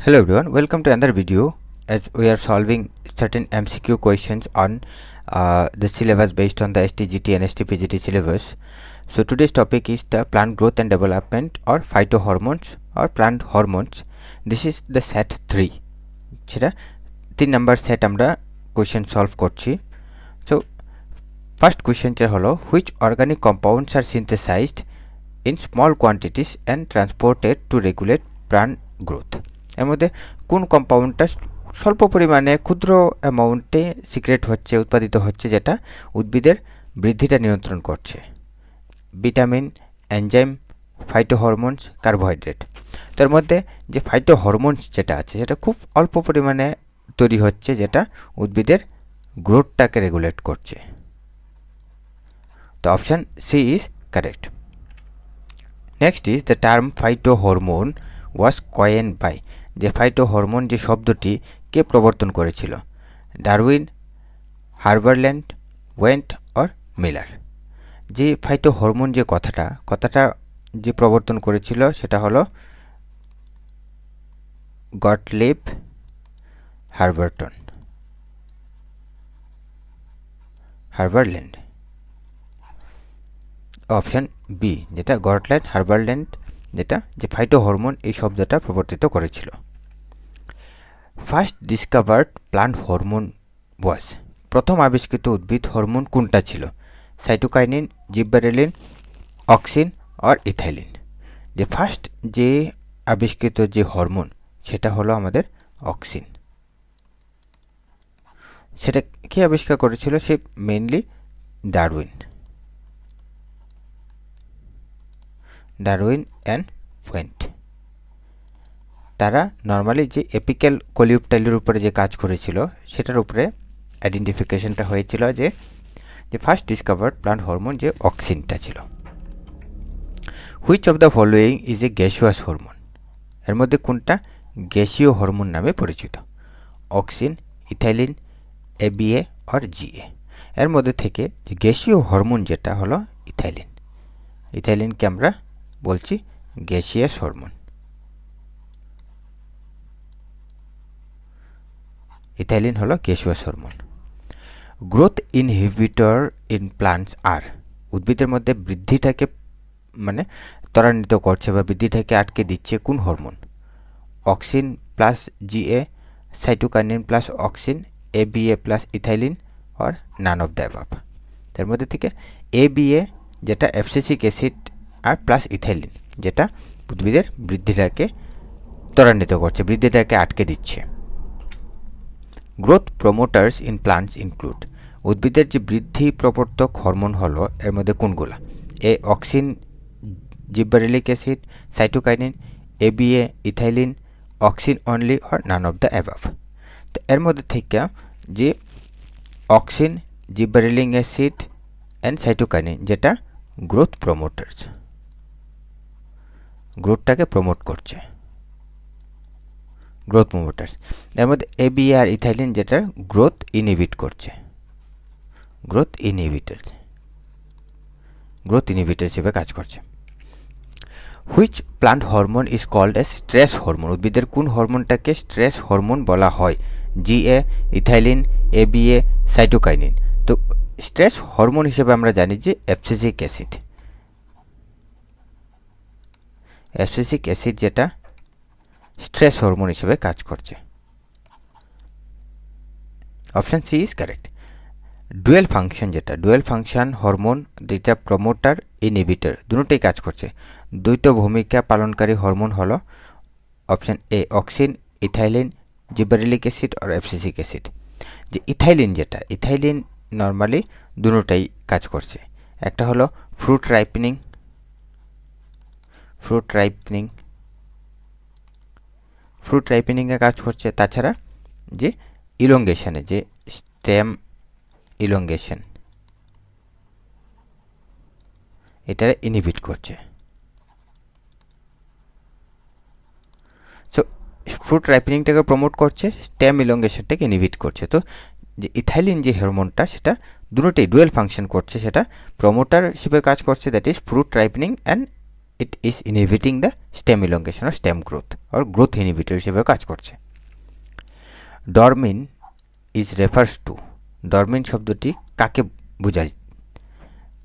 Hello everyone, welcome to another video as we are solving certain MCQ questions on the syllabus based on the STGT and STPGT syllabus. So today's topic is the plant growth and development or phytohormones or plant hormones. This is the set 3. সেটা 3 number set আমরা question solve করছি. So first question হলো which organic compounds are synthesized in small quantities and transported to regulate plant growth. এর মধ্যে কোন কম্পাউন্ডটা স্বল্প পরিমাণে ক্ষুদ্র অ্যামাউন্টে সিক্রেট হচ্ছে উৎপাদিত হচ্ছে যেটা উদ্ভিদের বৃদ্ধিটা নিয়ন্ত্রণ করছে? Vitamin, enzyme, phytohormones, carbohydrate. তার মধ্যে যে ফাইটোহরমোনস যেটা আছে সেটা খুব অল্প পরিমাণে তৈরি হচ্ছে যেটা উদ্ভিদের গ্রোথটাকে রেগুলেট করছে। তো option C is correct. Next is the term phytohormone was coined by. যে ফাইটোহরমোন যে শব্দটি কে প্রবর্তন করেছিল? Darwin, Haberlandt, Went or Miller. যে ফাইটোহরমোন যে কথাটা যে প্রবর্তন করেছিল সেটা হলো গটলিব হার্বারল্যান্ড। অপশন বি যেটা গটল্যান্ড হার্বারল্যান্ড যেটা যে ফাইটোহরমোন এই শব্দটা প্রবর্তিত করেছিল। First discovered plant hormone was. প্রথম আবিষ্কৃত উদ্ভিদ হরমোন কোনটা ছিল? Cytokinin, gibberellin, auxin or ethylene. যে ফার্স্ট যে আবিষ্কৃত যে হরমোন সেটা হলো আমাদের অক্সিন। সেটা কি আবিষ্কার করেছিল? সে মেইনলি ডারউইন অ্যান্ড ওয়েন্ট। তারা নর্মালি যে এপিক্যাল কলিউপটাইলের উপরে যে কাজ করেছিল সেটার উপরে আইডেন্টিফিকেশনটা হয়েছিল যে ফার্স্ট ডিসকভার্ড প্লান্ট হরমোন যে অক্সিনটা ছিল। Which of the following is a gaseous hormone? এর মধ্যে কোনটা গ্যাসীয় হরমোন নামে পরিচিত? Auxin, ethylene, ABA or GA. এর মধ্যে থেকে যে গ্যাসীয় হরমোন যেটা হলো ইথাইলিন। ইথাইলিনকে আমরা বলছি গ্যাসিয়াস হরমোন। ইথাইলিন হলো gaseous hormone. Growth inhibitor in plants are. উদ্ভিদের মধ্যে বৃদ্ধিটাকে ত্বরান্বিত করছে বা বৃদ্ধিটাকে আটকে দিচ্ছে কোন hormone? Auxin plus GA, cytokinin plus auxin, ABA plus ethylene or none of the above. তার মধ্যে থেকে এবিএ যেটা অ্যাবসিসিক অ্যাসিড আর প্লাস ইথাইলিন যেটা উদ্ভিদের বৃদ্ধিটাকে ত্বরান্বিত করছে, বৃদ্ধিটাকে আটকে দিচ্ছে। Growth promoters in plants include. উদ্ভিদের যে বৃদ্ধি প্রবর্তক হরমোন হলো এর মধ্যে কোনগুলা? A auxin, gibberellic acid, cytokinin, ABA, ethylene, auxin only or none of the above. তো এর মধ্যে থেকে যে auxin, gibberellic acid and cytokinin যেটা গ্রোথ প্রমোটার্স, গ্রোথটাকে প্রমোট করছে, গ্রোথ প্রমোটার্স। এর মধ্যে এবিএ আর ইথাইলিন যেটা গ্রোথ ইনহিবিট করছে, গ্রোথ ইনহিবিটর হিসেবে কাজ করছে। Which plant hormone is called a stress hormone? উদ্ভিদের কোন হরমোনটাকে স্ট্রেস হরমোন বলা হয়? GA, ethylene, ABA, cytokinin. তো স্ট্রেস হরমোন হিসেবে আমরা জানি যে অ্যাবসিসিক অ্যাসিড যেটা স্ট্রেস হরমোন হিসেবে কাজ করছে। Option C is correct. Dual function hormone যেটা প্রমোটার ইনহিবিটর দুটোই কাজ করছে। দ্বৈত ভূমিকা পালনকারী হরমোন হলো option A auxin, ethylene, gibberellic acid আর অ্যাবসিসিক অ্যাসিড। যে ইথাইলিন নর্মালি দুটোই কাজ করছে। একটা হলো ফ্রুট রাইপেনিংয়ে কাজ করছে। তাছাড়া যে ইলংগেশনে যে স্টেম ইলংগেশন এটা ইনহিবিট করছে। সো ফ্রুট রাইপেনিংটাকে প্রমোট করছে, স্টেম ইলংগেশনটাকে ইনহিবিট করছে। তো যে ইথাইলিন যে হরমোনটা সেটা দুটোই ডুয়েল ফাংশন করছে, সেটা প্রমোটার হিসেবে কাজ করছে, that is fruit ripening and it is inhibiting the stem elongation or stem growth or growth inhibitor হিসেবে কাজ করছে। Dormin is refers to, dormin শব্দটি কাকে বোঝায়?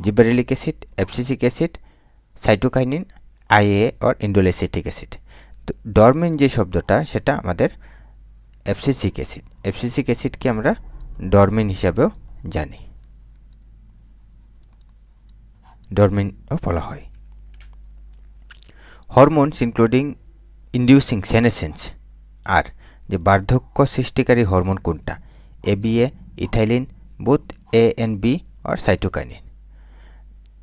Gibberellic acid, abscisic acid, cytokinin, IA or indoleacetic acid. তো dormin যে শব্দটা সেটা আমাদের অ্যাবসিসিক অ্যাসিড, অ্যাবসিসিক অ্যাসিডকে আমরা ডরমিন হিসাবেও জানি, ডরমিনও বলা হয়। হরমোনস ইনক্লুডিং ইন্ডিউসিং সেনেসেন্স আর যে বার্ধক্য সৃষ্টিকারী হরমোন কোনটা? ABA, ethylene, both A and B or cytokinin.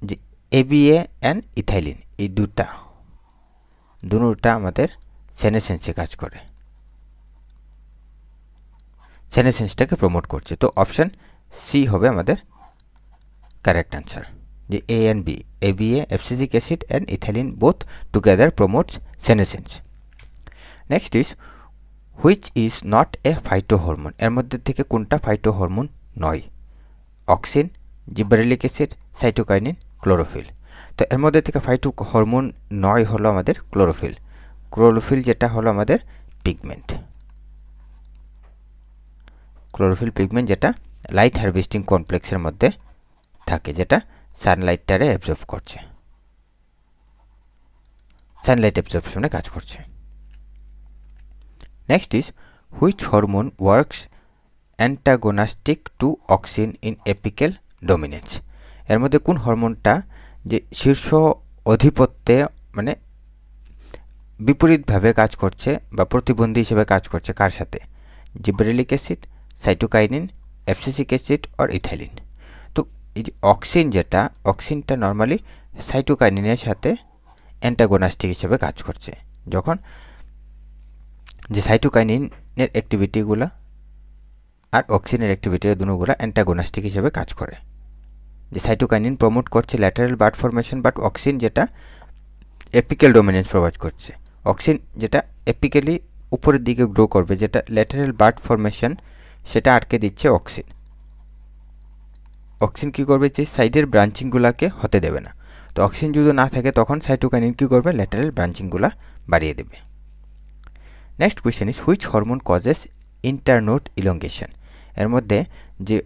যে এবিএ অ্যান্ড ইথাইলিন এই দুটা আমাদের সেনেসেন্সে কাজ করে, সেনেসেন্সটাকে প্রমোট করছে। তো অপশান সি হবে আমাদের কারেক্ট আনসার, যে A and B, ABA, abscisic acid and ethylene both together promotes senescence. Next is which is not a phyto hormone, এর মধ্যে থেকে কোনটা ফাইটো হরমোন নয়? Auxin, gibberellic acid, cytokinin, chlorophyll. তো এর মধ্যে থেকে ফাইটো হরমোন নয় হলো আমাদের ক্লোরোফিল। ক্লোরোফিল যেটা হলো আমাদের পিগমেন্ট, ক্লোরোফিল পিগমেন্ট যেটা লাইট হারভেস্টিং কমপ্লেক্সের মধ্যে থাকে, যেটা সানলাইটটারে অ্যাবজর্ব করছে, সানলাইট অ্যাবজর্পশনে কাজ করছে। Next is which hormone works antagonistic to auxin in apical dominance, এর মধ্যে কোন হরমোনটা যে শীর্ষ অধিপত্যে মানে বিপরীতভাবে কাজ করছে বা প্রতিবন্ধী হিসেবে কাজ করছে? কার সাথে? Gibberellic acid, cytokinin, abscisic acid or ethylene. তো এই যে অক্সিন যেটা, অক্সিনটা নর্মালি সাইটোকাইনিনের সাথে অ্যান্টাগোনাস্টিক হিসেবে কাজ করছে। যখন যে সাইটোকাইনিনের অ্যাক্টিভিটিগুলো আর অক্সিনের অ্যাক্টিভিটি দুটোগুলো অ্যান্টাগোনাস্টিক হিসেবে কাজ করে। যে সাইটোকাইনিন প্রমোট করছে lateral bud formation, but auxin যেটা এপিক্যাল ডমিনেন্স প্রোভাইড করছে। অক্সিন যেটা এপিক্যালি উপরের দিকে গ্রো করবে, যেটা ল্যাটারাল বাড ফরমেশন সেটা আটকে দিচ্ছে অক্সিন। অক্সিন কী করবে? যে সাইডের ব্রাঞ্চিংগুলোকে হতে দেবে না। তো অক্সিন যদি না থাকে তখন সাইটোকাইনিন কী করবে? ল্যাটারাল ব্রাঞ্চিংগুলো বাড়িয়ে দেবে। Next question is which hormone causes internode elongation, এর মধ্যে যে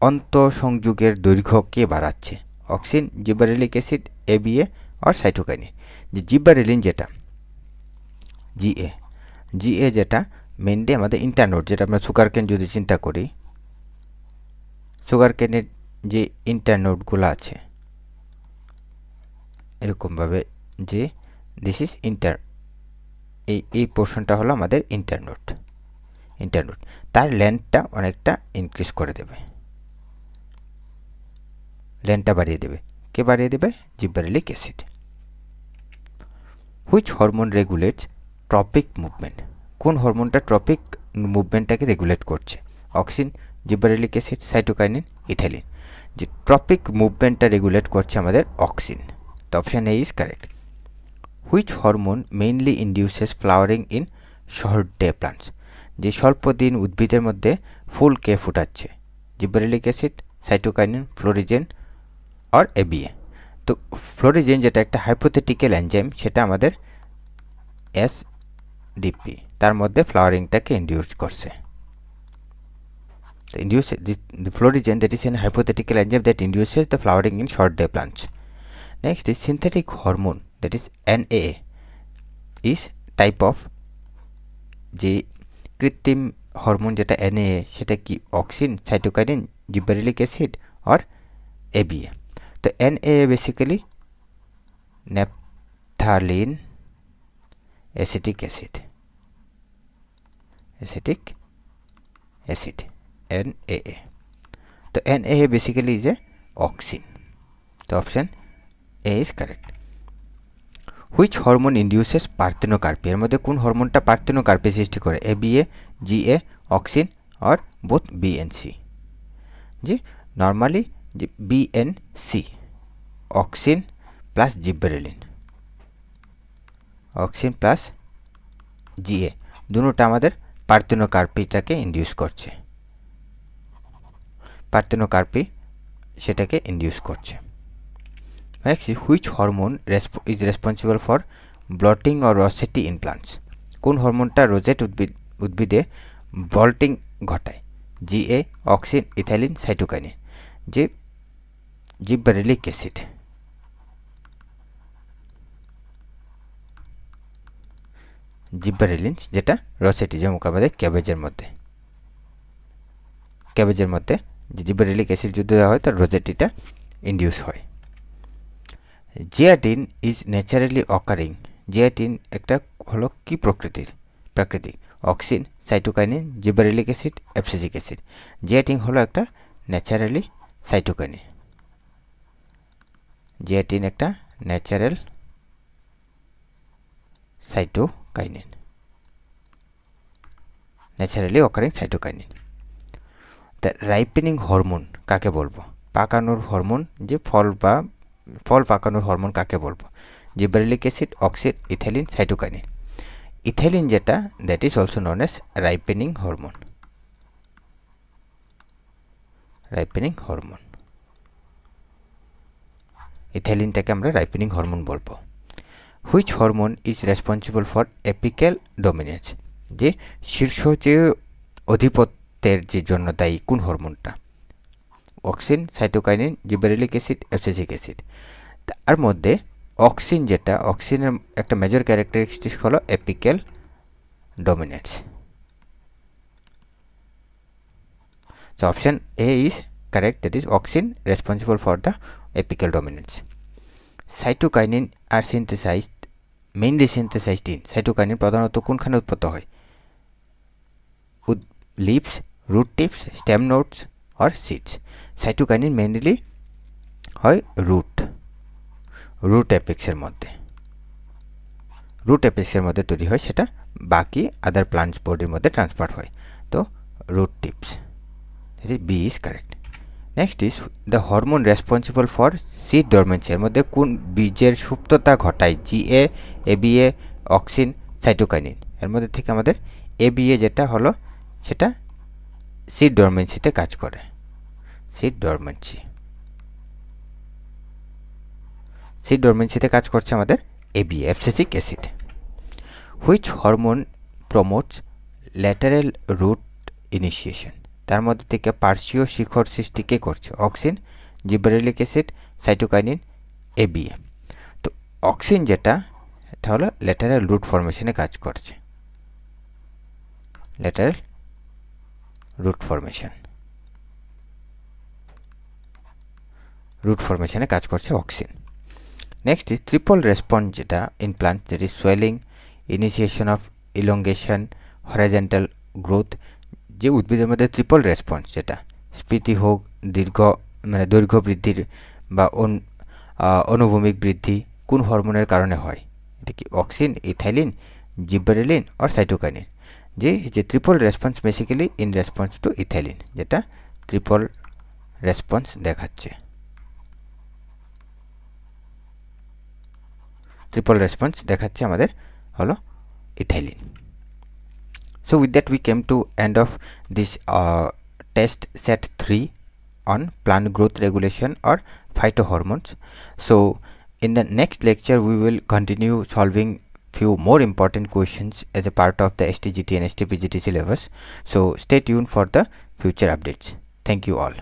অন্তঃসংযোগের দৈর্ঘ্য কে বাড়াচ্ছে? অক্সিন, জিবারেলিক অ্যাসিড, এবিএ আর সাইটোকাইনিন। যে জিবারেলিন যেটা জিএ যেটা মেনলি আমাদের ইন্টারনোড, যেটা আমরা সুগার কেন যদি চিন্তা করি, সুগার কেনের যে ইন্টারনোডগুলো আছে এরকমভাবে, যে দিস ইজ এই পোর্শনটা হলো আমাদের ইন্টারনোড, তার লেন্থটা অনেকটা ইনক্রিজ করে দেবে, লেন্থটা বাড়িয়ে দেবে। কে বাড়িয়ে দেবে? Gibberellic acid. Which hormone regulates tropic movement, কোন হরমোনটা ট্রপিক মুভমেন্টটাকে রেগুলেট করছে? Auxin, gibberellic acid, cytokinin, ethylene. যে ট্রপিক মুভমেন্টটা রেগুলেট করছে আমাদের অক্সিন। তো option A is correct. Which hormone mainly induces flowering in short day plants, যে স্বল্প দিন উদ্ভিদের মধ্যে ফুল কে ফুটাচ্ছে? জিবারেলিক অ্যাসিড, সাইটোকাইনিন, ফ্লোরিজেন আর এবিএ। তো ফ্লোরিজেন যেটা একটা হাইপোথেটিক্যাল এনজাইম, সেটা আমাদের এসডিপি, তার মধ্যে ফ্লাওয়ারিংটাকে ইন্ডিউস করছে। The florigen, that is an hypothetical enzyme that induces the flowering in short day plants. Next is synthetic hormone, that is NAA, is type of যে কৃত্রিম হরমোন যেটা NAA, সেটা কি অক্সিন, সাইটোকাইনিন, জিবারেলিক অ্যাসিড আর ABA. তো NAA basically naphthalene acetic acid, NAA. তো NAA basically is a auxin. The option A is correct. Which hormone induces parthenocarpy, এর মধ্যে কোন হরমোনটা পার্থেনোকার্পি সৃষ্টি করে? ABA, GA, auxin or both B and C? G normally যে B and C, auxin plus জিবারেলিন, auxin plus GA দুটোটা আমাদের পার্থেনোকার্পিটাকে induce করছে, parthenocarpy সেটাকে induce করছে। Next is which hormone is responsible for blotting or rosette in plants? কোন হরমোনটা rosette উদ্ভিদে bloating ঘটায়? GA auxin, ethylene, cytokinin. যে জিববারেলিক acid. জিববারেলিন যেটা রসেটি, যেমন আমাদের ক্যাবেজের মধ্যে যে জিববারেলিক অ্যাসিড যদি দেওয়া হয় তার রোজেটিটা ইনডিউস হয়। Zeatin is naturally occurring. Zeatin একটা হলো কি প্রাকৃতিক? Auxin, cytokinin, gibberellic acid, abscisic acid. Zeatin হলো একটা ন্যাচারালি সাইটোকাইনিন। জিয়াটিন একটা natural cytokinin, naturally occurring cytokinin. The ripening hormone কাকে বলবো? পাকানোর হরমোন, যে ফল পাকানোর হরমোন কাকে বলবো? Gibberellic acid, auxin, ethylene, cytokinin. Ethylene যেটা, that is also known as ripening hormone. ইথাইলিনটাকে আমরা রাইপেনিং হরমোন বলবো। Which hormone is responsible for apical dominance? যে শীর্ষ যে অধিপত্যের যে জন্য দায়ী কোন হরমোনটা? Auxin, cytokinin, gibberellic acid, abscisic acid. তার মধ্যে অক্সিন যেটা, অক্সিনের একটা মেজর ক্যারেক্টারিস্টিক হলো apical dominance. So option A is correct, that is auxin responsible for the apical dominance. Cytokinin are mainly synthesized in, cytokinin প্রধানত কোনখানে উৎপন্ন হয়? Leaves, root tips, stem nodes or seeds. Cytokinin mainly হয় root apex এর মধ্যে তৈরি হয়, সেটা বাকি আদার প্লান্টস বডির মধ্যে ট্রান্সফার হয়। তো root tips, that is B is correct. Next is the hormone responsible for seed dormancy, এর মধ্যে কোন বীজের সুপ্ততা ঘটায়? GA, ABA, auxin, cytokinin. এর মধ্যে থেকে আমাদের ABA যেটা হলো সেটা সিড ডরমেন্সিতে কাজ করে। সিড ডরমেন্সিতে কাজ করছে আমাদের ABA, abscisic acid. Which hormone promotes lateral root initiation? তার মধ্যে থেকে পার্শ্বীয় শিখর সৃষ্টি কে করছে? Auxin, gibberellic acid, cytokinin, ABA। তো অক্সিন যেটা, এটা হলো ল্যাটারাল রুট ফর্মেশনে কাজ করছে। ল্যাটারাল রুট ফর্মেশনে কাজ করছে auxin. Next is triple response যেটা in plant, that is swelling, initiation of elongation, horizontal growth. যে উদ্ভিদের মধ্যে ট্রিপল রেসপন্স, যেটা স্ফীতি হোক, দৈর্ঘ্য বৃদ্ধির বা অনুভূমিক বৃদ্ধি, কোন হরমোনের কারণে হয়? এটা কি অক্সিন, ইথাইলিন, জিববারেলিন অর সাইটোকাইনিন? যে triple response basically in response to ethylene, যেটা ট্রিপল রেসপন্স দেখাচ্ছে। আমাদের হলো ethylene. So with that we came to end of this test set 3 on plant growth regulation or phytohormones. So in the next lecture we will continue solving few more important questions as a part of the STGT and STPGT syllabus. So stay tuned for the future updates. Thank you all.